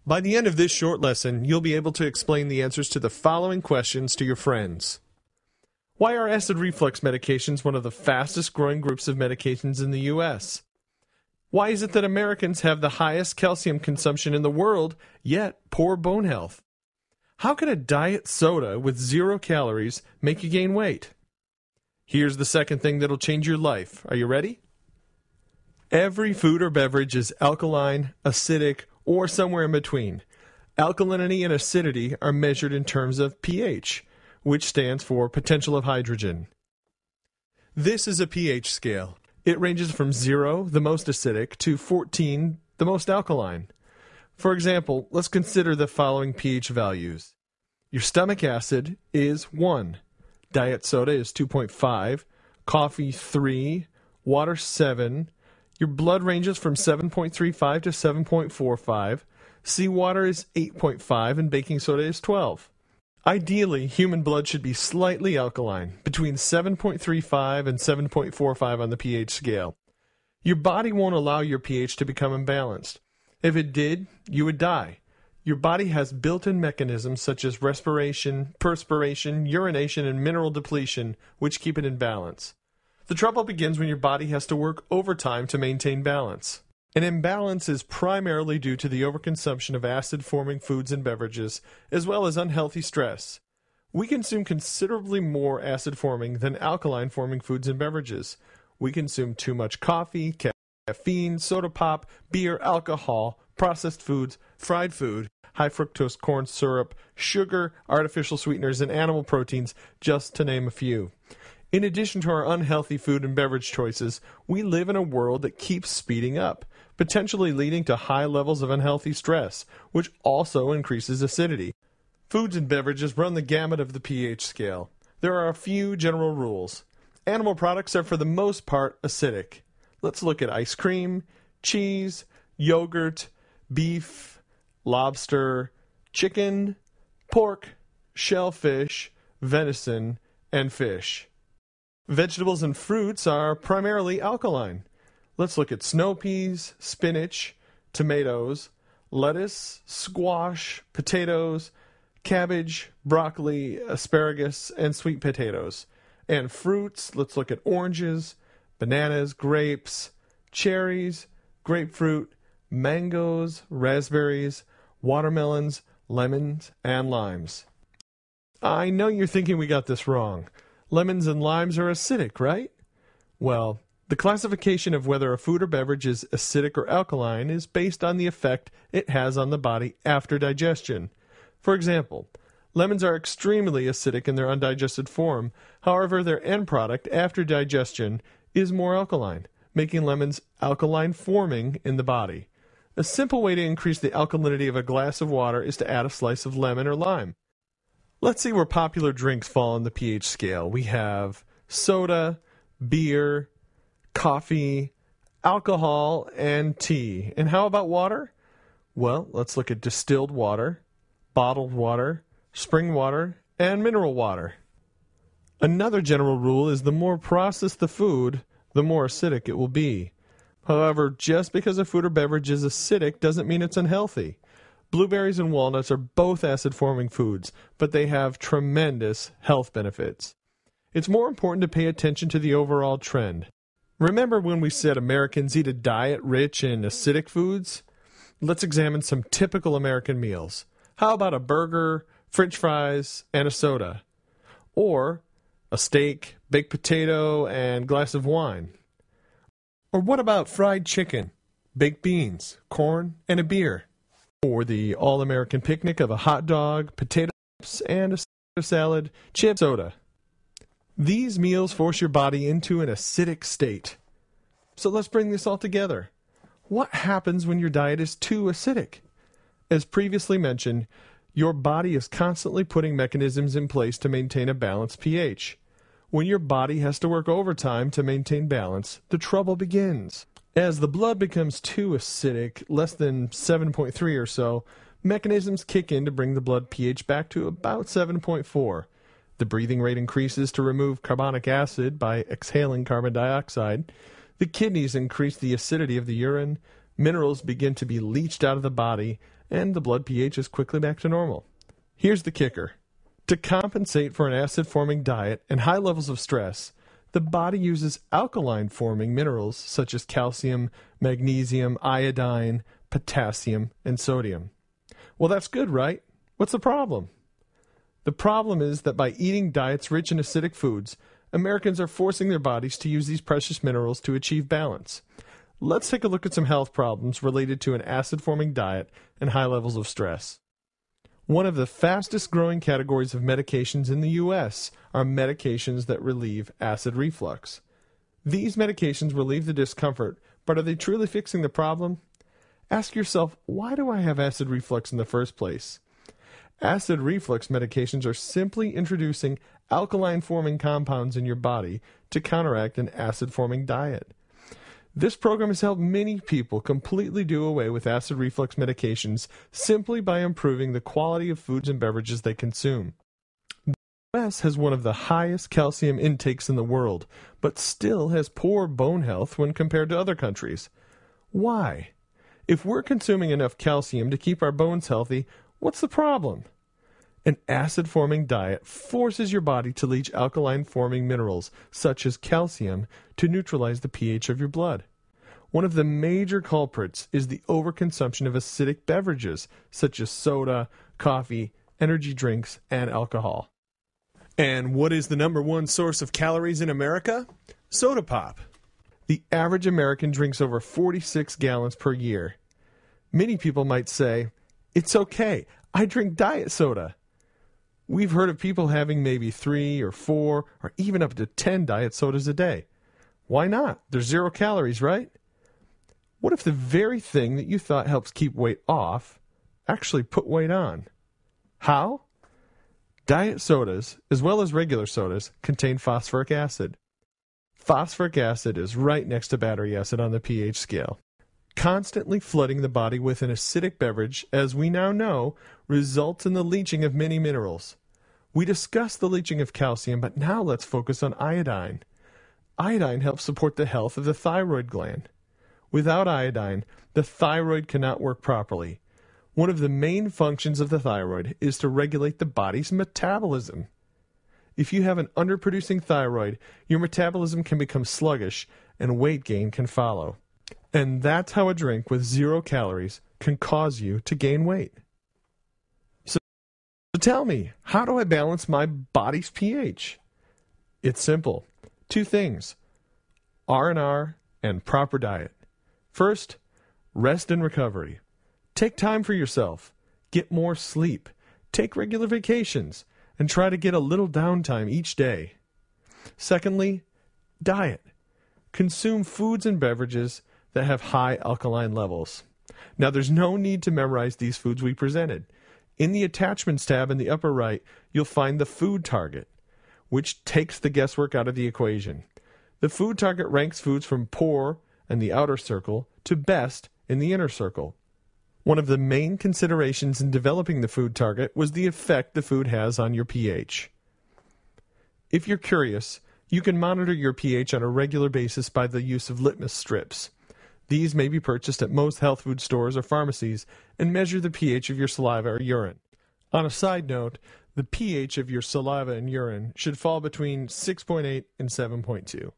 By the end of this short lesson, you'll be able to explain the answers to the following questions to your friends. Why are acid reflux medications one of the fastest growing groups of medications in the U.S.? Why is it that Americans have the highest calcium consumption in the world, yet poor bone health? How can a diet soda with 0 calories make you gain weight? Here's the second thing that'll change your life. Are you ready? Every food or beverage is alkaline, acidic, or somewhere in between. Alkalinity and acidity are measured in terms of pH, which stands for potential of hydrogen. This is a pH scale. It ranges from 0, the most acidic, to 14, the most alkaline. For example, let's consider the following pH values. Your stomach acid is 1. Diet soda is 2.5. Coffee 3. Water 7. Your blood ranges from 7.35 to 7.45. Seawater is 8.5 and baking soda is 12. Ideally, human blood should be slightly alkaline, between 7.35 and 7.45 on the pH scale. Your body won't allow your pH to become imbalanced. If it did, you would die. Your body has built-in mechanisms such as respiration, perspiration, urination, and mineral depletion, which keep it in balance. The trouble begins when your body has to work overtime to maintain balance. An imbalance is primarily due to the overconsumption of acid-forming foods and beverages, as well as unhealthy stress. We consume considerably more acid-forming than alkaline-forming foods and beverages. We consume too much coffee, caffeine, soda pop, beer, alcohol, processed foods, fried food, high fructose corn syrup, sugar, artificial sweeteners, and animal proteins, just to name a few. In addition to our unhealthy food and beverage choices, we live in a world that keeps speeding up, potentially leading to high levels of unhealthy stress, which also increases acidity. Foods and beverages run the gamut of the pH scale. There are a few general rules. Animal products are for the most part acidic. Let's look at ice cream, cheese, yogurt, beef, lobster, chicken, pork, shellfish, venison, and fish. Vegetables and fruits are primarily alkaline. Let's look at snow peas, spinach, tomatoes, lettuce, squash, potatoes, cabbage, broccoli, asparagus, and sweet potatoes. And fruits, let's look at oranges, bananas, grapes, cherries, grapefruit, mangoes, raspberries, watermelons, lemons, and limes. I know you're thinking we got this wrong. Lemons and limes are acidic, right? Well, the classification of whether a food or beverage is acidic or alkaline is based on the effect it has on the body after digestion. For example, lemons are extremely acidic in their undigested form. However, their end product after digestion is more alkaline, making lemons alkaline forming in the body. A simple way to increase the alkalinity of a glass of water is to add a slice of lemon or lime. Let's see where popular drinks fall on the pH scale. We have soda, beer, coffee, alcohol, and tea. And how about water? Well, let's look at distilled water, bottled water, spring water, and mineral water. Another general rule is the more processed the food, the more acidic it will be. However, just because a food or beverage is acidic doesn't mean it's unhealthy. Blueberries and walnuts are both acid-forming foods, but they have tremendous health benefits. It's more important to pay attention to the overall trend. Remember when we said Americans eat a diet rich in acidic foods? Let's examine some typical American meals. How about a burger, French fries, and a soda? Or a steak, baked potato, and glass of wine? Or what about fried chicken, baked beans, corn, and a beer? Or the all-American picnic of a hot dog, potato chips, and a salad, chip soda? These meals force your body into an acidic state. So let's bring this all together. What happens when your diet is too acidic? As previously mentioned, your body is constantly putting mechanisms in place to maintain a balanced pH. When your body has to work overtime to maintain balance, the trouble begins. As the blood becomes too acidic, less than 7.3 or so, mechanisms kick in to bring the blood pH back to about 7.4. The breathing rate increases to remove carbonic acid by exhaling carbon dioxide. The kidneys increase the acidity of the urine. Minerals begin to be leached out of the body, and the blood pH is quickly back to normal. Here's the kicker. To compensate for an acid-forming diet and high levels of stress, the body uses alkaline-forming minerals such as calcium, magnesium, iodine, potassium, and sodium. Well, that's good, right? What's the problem? The problem is that by eating diets rich in acidic foods, Americans are forcing their bodies to use these precious minerals to achieve balance. Let's take a look at some health problems related to an acid-forming diet and high levels of stress. One of the fastest growing categories of medications in the U.S. are medications that relieve acid reflux. These medications relieve the discomfort, but are they truly fixing the problem? Ask yourself, why do I have acid reflux in the first place? Acid reflux medications are simply introducing alkaline-forming compounds in your body to counteract an acid-forming diet. This program has helped many people completely do away with acid reflux medications simply by improving the quality of foods and beverages they consume. The U.S. has one of the highest calcium intakes in the world, but still has poor bone health when compared to other countries. Why? If we're consuming enough calcium to keep our bones healthy, what's the problem? An acid-forming diet forces your body to leach alkaline-forming minerals, such as calcium, to neutralize the pH of your blood. One of the major culprits is the overconsumption of acidic beverages, such as soda, coffee, energy drinks, and alcohol. And what is the number one source of calories in America? Soda pop. The average American drinks over 46 gallons per year. Many people might say, "It's okay, I drink diet soda." We've heard of people having maybe 3 or 4 or even up to 10 diet sodas a day. Why not? They're 0 calories, right? What if the very thing that you thought helps keep weight off actually put weight on? How? Diet sodas, as well as regular sodas, contain phosphoric acid. Phosphoric acid is right next to battery acid on the pH scale. Constantly flooding the body with an acidic beverage, as we now know, results in the leaching of many minerals. We discussed the leaching of calcium, but now let's focus on iodine. Iodine helps support the health of the thyroid gland. Without iodine, the thyroid cannot work properly. One of the main functions of the thyroid is to regulate the body's metabolism. If you have an underproducing thyroid, your metabolism can become sluggish and weight gain can follow. And that's how a drink with 0 calories can cause you to gain weight. So tell me, how do I balance my body's pH? It's simple. 2 things: R&R and proper diet. First, rest and recovery. Take time for yourself. Get more sleep. Take regular vacations. And try to get a little downtime each day. Secondly, diet. Consume foods and beverages that have high alkaline levels. Now, there's no need to memorize these foods we presented. In the attachments tab in the upper right, you'll find the food target, which takes the guesswork out of the equation. The food target ranks foods from poor in the outer circle to best in the inner circle. One of the main considerations in developing the food target was the effect the food has on your pH. If you're curious, you can monitor your pH on a regular basis by the use of litmus strips. These may be purchased at most health food stores or pharmacies and measure the pH of your saliva or urine. On a side note, the pH of your saliva and urine should fall between 6.8 and 7.2.